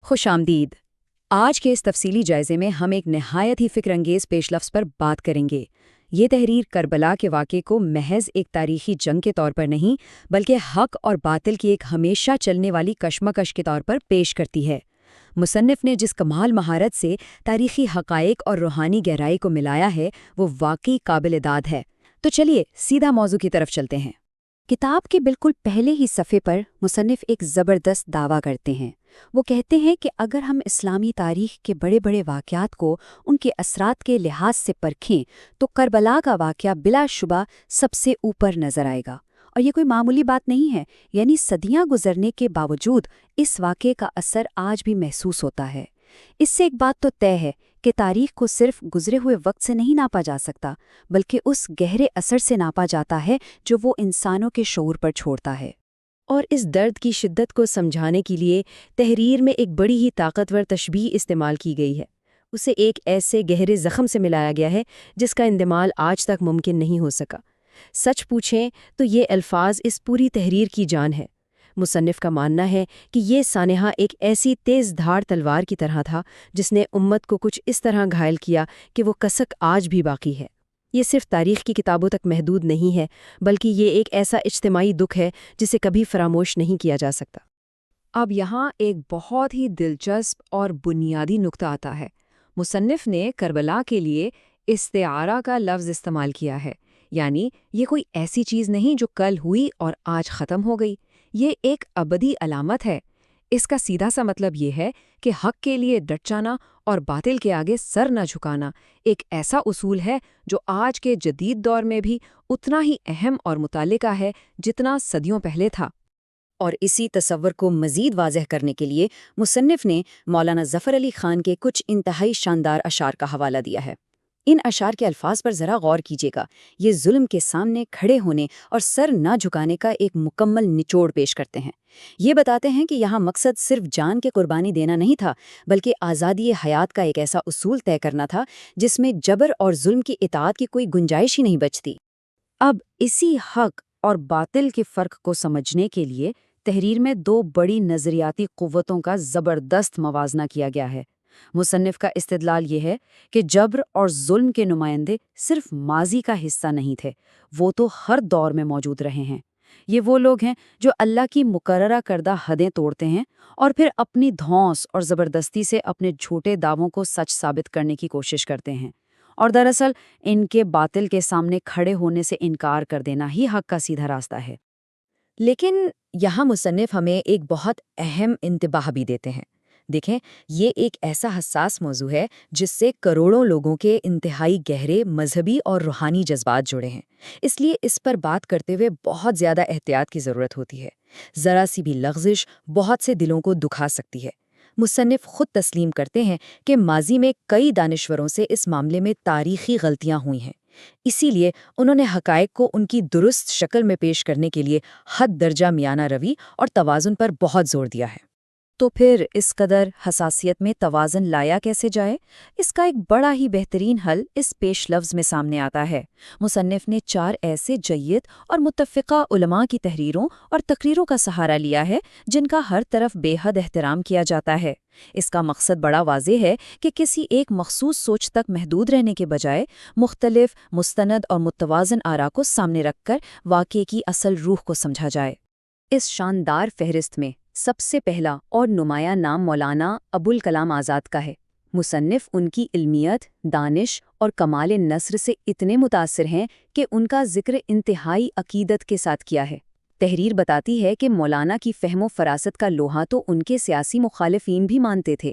خوش آمدید۔ آج کے اس تفصیلی جائزے میں ہم ایک نہایت ہی فکر انگیز پیش لفظ پر بات کریں گے۔ یہ تحریر کربلا کے واقعے کو محض ایک تاریخی جنگ کے طور پر نہیں بلکہ حق اور باطل کی ایک ہمیشہ چلنے والی کشمکش کے طور پر پیش کرتی ہے۔ مصنف نے جس کمال مہارت سے تاریخی حقائق اور روحانی گہرائی کو ملایا ہے وہ واقعی قابل داد ہے۔ تو چلیے سیدھا موضوع کی طرف چلتے ہیں۔ کتاب کے بالکل پہلے ہی صفحے پر مصنف ایک زبردست دعویٰ کرتے ہیں۔ وہ کہتے ہیں کہ اگر ہم اسلامی تاریخ کے بڑے بڑے واقعات کو ان کے اثرات کے لحاظ سے پرکھیں تو کربلا کا واقعہ بلا شبہ سب سے اوپر نظر آئے گا، اور یہ کوئی معمولی بات نہیں ہے، یعنی صدیاں گزرنے کے باوجود اس واقعے کا اثر آج بھی محسوس ہوتا ہے۔ اس سے ایک بات تو طے ہے کہ تاریخ کو صرف گزرے ہوئے وقت سے نہیں ناپا جا سکتا، بلکہ اس گہرے اثر سے ناپا جاتا ہے جو وہ انسانوں کے شعور پر چھوڑتا ہے۔ اور اس درد کی شدت کو سمجھانے کے لیے تحریر میں ایک بڑی ہی طاقتور تشبیہ استعمال کی گئی ہے۔ اسے ایک ایسے گہرے زخم سے ملایا گیا ہے جس کا اندمال آج تک ممکن نہیں ہو سکا۔ سچ پوچھیں تو یہ الفاظ اس پوری تحریر کی جان ہے۔ مصنف کا ماننا ہے کہ یہ سانحہ ایک ایسی تیز دھاڑ تلوار کی طرح تھا جس نے امت کو کچھ اس طرح گھائل کیا کہ وہ کسک آج بھی باقی ہے۔ یہ صرف تاریخ کی کتابوں تک محدود نہیں ہے، بلکہ یہ ایک ایسا اجتماعی دکھ ہے جسے کبھی فراموش نہیں کیا جا سکتا۔ اب یہاں ایک بہت ہی دلچسپ اور بنیادی نقطہ آتا ہے۔ مصنف نے کربلا کے لیے استعارہ کا لفظ استعمال کیا ہے، یعنی یہ کوئی ایسی چیز نہیں جو کل ہوئی اور آج ختم ہو گئی، یہ ایک ابدی علامت ہے۔ اس کا سیدھا سا مطلب یہ ہے کہ حق کے لیے ڈٹ جانا اور باطل کے آگے سر نہ جھکانا ایک ایسا اصول ہے جو آج کے جدید دور میں بھی اتنا ہی اہم اور متعلقہ ہے جتنا صدیوں پہلے تھا۔ اور اسی تصور کو مزید واضح کرنے کے لیے مصنف نے مولانا ظفر علی خان کے کچھ انتہائی شاندار اشعار کا حوالہ دیا ہے۔ ان اشعار کے الفاظ پر ذرا غور کیجیے گا۔ یہ ظلم کے سامنے کھڑے ہونے اور سر نہ جھکانے کا ایک مکمل نچوڑ پیش کرتے ہیں۔ یہ بتاتے ہیں کہ یہاں مقصد صرف جان کے قربانی دینا نہیں تھا، بلکہ آزادی حیات کا ایک ایسا اصول طے کرنا تھا جس میں جبر اور ظلم کی اطاعت کی کوئی گنجائش ہی نہیں بچتی۔ اب اسی حق اور باطل کے فرق کو سمجھنے کے لیے تحریر میں دو بڑی نظریاتی قوتوں کا زبردست موازنہ کیا گیا ہے۔ مصنف کا استدلال یہ ہے کہ جبر اور ظلم کے نمائندے صرف ماضی کا حصہ نہیں تھے، وہ تو ہر دور میں موجود رہے ہیں۔ یہ وہ لوگ ہیں جو اللہ کی مقررہ کردہ حدیں توڑتے ہیں اور پھر اپنی دھونس اور زبردستی سے اپنے جھوٹے دعووں کو سچ ثابت کرنے کی کوشش کرتے ہیں، اور دراصل ان کے باطل کے سامنے کھڑے ہونے سے انکار کر دینا ہی حق کا سیدھا راستہ ہے۔ لیکن یہاں مصنف ہمیں ایک بہت اہم انتباہ بھی دیتے ہیں۔ دیکھیں، یہ ایک ایسا حساس موضوع ہے جس سے کروڑوں لوگوں کے انتہائی گہرے مذہبی اور روحانی جذبات جڑے ہیں، اس لیے اس پر بات کرتے ہوئے بہت زیادہ احتیاط کی ضرورت ہوتی ہے۔ ذرا سی بھی لغزش بہت سے دلوں کو دکھا سکتی ہے۔ مصنف خود تسلیم کرتے ہیں کہ ماضی میں کئی دانشوروں سے اس معاملے میں تاریخی غلطیاں ہوئی ہیں، اسی لیے انہوں نے حقائق کو ان کی درست شکل میں پیش کرنے کے لیے حد درجہ میانہ روی اور توازن پر بہت زور دیا ہے۔ تو پھر اس قدر حساسیت میں توازن لایا کیسے جائے؟ اس کا ایک بڑا ہی بہترین حل اس پیش لفظ میں سامنے آتا ہے۔ مصنف نے 4 ایسے جید اور متفقہ علماء کی تحریروں اور تقریروں کا سہارا لیا ہے جن کا ہر طرف بے حد احترام کیا جاتا ہے۔ اس کا مقصد بڑا واضح ہے کہ کسی ایک مخصوص سوچ تک محدود رہنے کے بجائے مختلف، مستند اور متوازن آراء کو سامنے رکھ کر واقعے کی اصل روح کو سمجھا جائے۔ اس شاندار فہرست میں سب سے پہلا اور نمایاں نام مولانا ابوالکلام آزاد کا ہے۔ مصنف ان کی علمیت، دانش اور کمال نثر سے اتنے متاثر ہیں کہ ان کا ذکر انتہائی عقیدت کے ساتھ کیا ہے۔ تحریر بتاتی ہے کہ مولانا کی فہم و فراست کا لوہا تو ان کے سیاسی مخالفین بھی مانتے تھے۔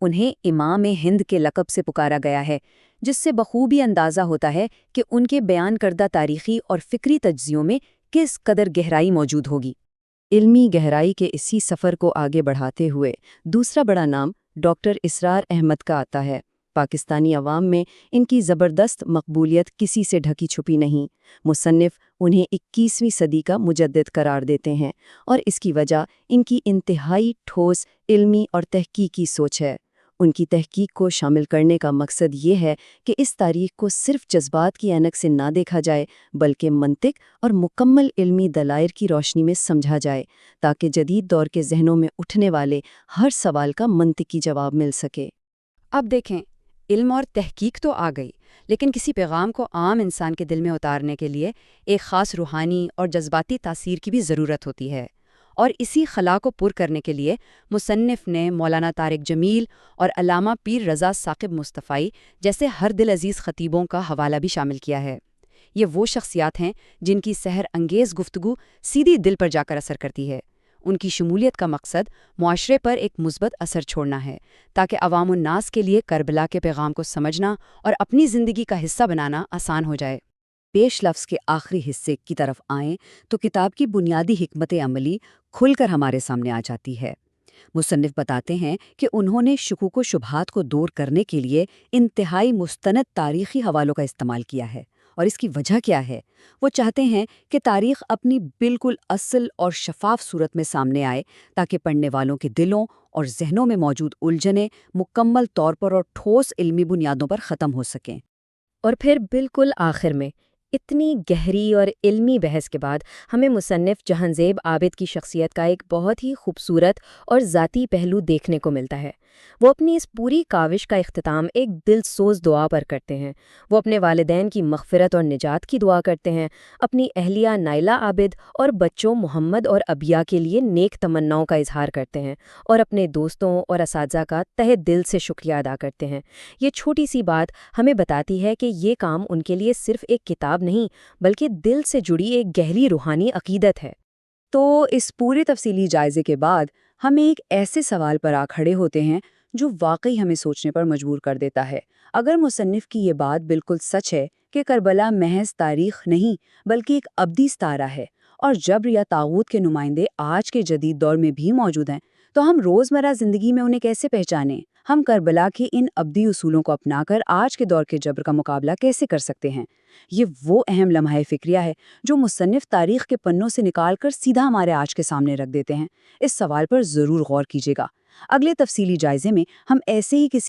انہیں امام ہند کے لقب سے پکارا گیا ہے، جس سے بخوبی اندازہ ہوتا ہے کہ ان کے بیان کردہ تاریخی اور فکری تجزیوں میں کس قدر گہرائی موجود ہوگی۔ علمی گہرائی کے اسی سفر کو آگے بڑھاتے ہوئے دوسرا بڑا نام ڈاکٹر اسرار احمد کا آتا ہے۔ پاکستانی عوام میں ان کی زبردست مقبولیت کسی سے ڈھکی چھپی نہیں۔ مصنف انہیں 21ویں صدی کا مجدد قرار دیتے ہیں، اور اس کی وجہ ان کی انتہائی ٹھوس علمی اور تحقیقی سوچ ہے۔ ان کی تحقیق کو شامل کرنے کا مقصد یہ ہے کہ اس تاریخ کو صرف جذبات کی اینک سے نہ دیکھا جائے بلکہ منطق اور مکمل علمی دلائل کی روشنی میں سمجھا جائے تاکہ جدید دور کے ذہنوں میں اٹھنے والے ہر سوال کا منطقی جواب مل سکے۔ اب دیکھیں، علم اور تحقیق تو آ گئی، لیکن کسی پیغام کو عام انسان کے دل میں اتارنے کے لیے ایک خاص روحانی اور جذباتی تاثیر کی بھی ضرورت ہوتی ہے، اور اسی خلا کو پر کرنے کے لیے مصنف نے مولانا طارق جمیل اور علامہ پیر رضا ثاقب مصطفی جیسے ہر دل عزیز خطیبوں کا حوالہ بھی شامل کیا ہے۔ یہ وہ شخصیات ہیں جن کی سحر انگیز گفتگو سیدھی دل پر جا کر اثر کرتی ہے۔ ان کی شمولیت کا مقصد معاشرے پر ایک مثبت اثر چھوڑنا ہے، تاکہ عوام الناس کے لیے کربلا کے پیغام کو سمجھنا اور اپنی زندگی کا حصہ بنانا آسان ہو جائے۔ پیش لفظ کے آخری حصے کی طرف آئیں تو کتاب کی بنیادی حکمت عملی کھل کر ہمارے سامنے آ جاتی ہے۔ مصنف بتاتے ہیں کہ انہوں نے شکوک و شبہات کو دور کرنے کے لیے انتہائی مستند تاریخی حوالوں کا استعمال کیا ہے، اور اس کی وجہ کیا ہے؟ وہ چاہتے ہیں کہ تاریخ اپنی بالکل اصل اور شفاف صورت میں سامنے آئے تاکہ پڑھنے والوں کے دلوں اور ذہنوں میں موجود الجھنیں مکمل طور پر اور ٹھوس علمی بنیادوں پر ختم ہو سکیں۔ اور پھر بالکل آخر میں اتنی گہری اور علمی بحث کے بعد ہمیں مصنف جہانزیب عابد کی شخصیت کا ایک بہت ہی خوبصورت اور ذاتی پہلو دیکھنے کو ملتا ہے۔ وہ اپنی اس پوری کاوش کا اختتام ایک دل سوز دعا پر کرتے ہیں۔ وہ اپنے والدین کی مغفرت اور نجات کی دعا کرتے ہیں، اپنی اہلیہ نائلہ عابد اور بچوں محمد اور ابیہ کے لیے نیک تمناؤں کا اظہار کرتے ہیں، اور اپنے دوستوں اور اساتذہ کا تہہ دل سے شکریہ ادا کرتے ہیں۔ یہ چھوٹی سی بات ہمیں بتاتی ہے کہ یہ کام ان کے لیے صرف ایک کتاب نہیں بلکہ دل سے جڑی ایک گہری روحانی عقیدت ہے۔ تو اس پورے تفصیلی جائزے کے بعد ہم ایک ایسے سوال پر آ کھڑے ہوتے ہیں جو واقعی ہمیں سوچنے پر مجبور کر دیتا ہے۔ اگر مصنف کی یہ بات بالکل سچ ہے کہ کربلا محض تاریخ نہیں بلکہ ایک ابدی ستارہ ہے، اور جبر یا طاغوت کے نمائندے آج کے جدید دور میں بھی موجود ہیں، تو ہم روزمرہ زندگی میں انہیں کیسے پہچانیں؟ ہم کربلا کے ان ابدی اصولوں کو اپنا کر آج کے دور کے جبر کا مقابلہ کیسے کر سکتے ہیں؟ یہ وہ اہم لمحہ فکریہ ہے جو مصنف تاریخ کے پنوں سے نکال کر سیدھا ہمارے آج کے سامنے رکھ دیتے ہیں۔ اس سوال پر ضرور غور کیجیے گا۔ اگلے تفصیلی جائزے میں ہم ایسے ہی کسی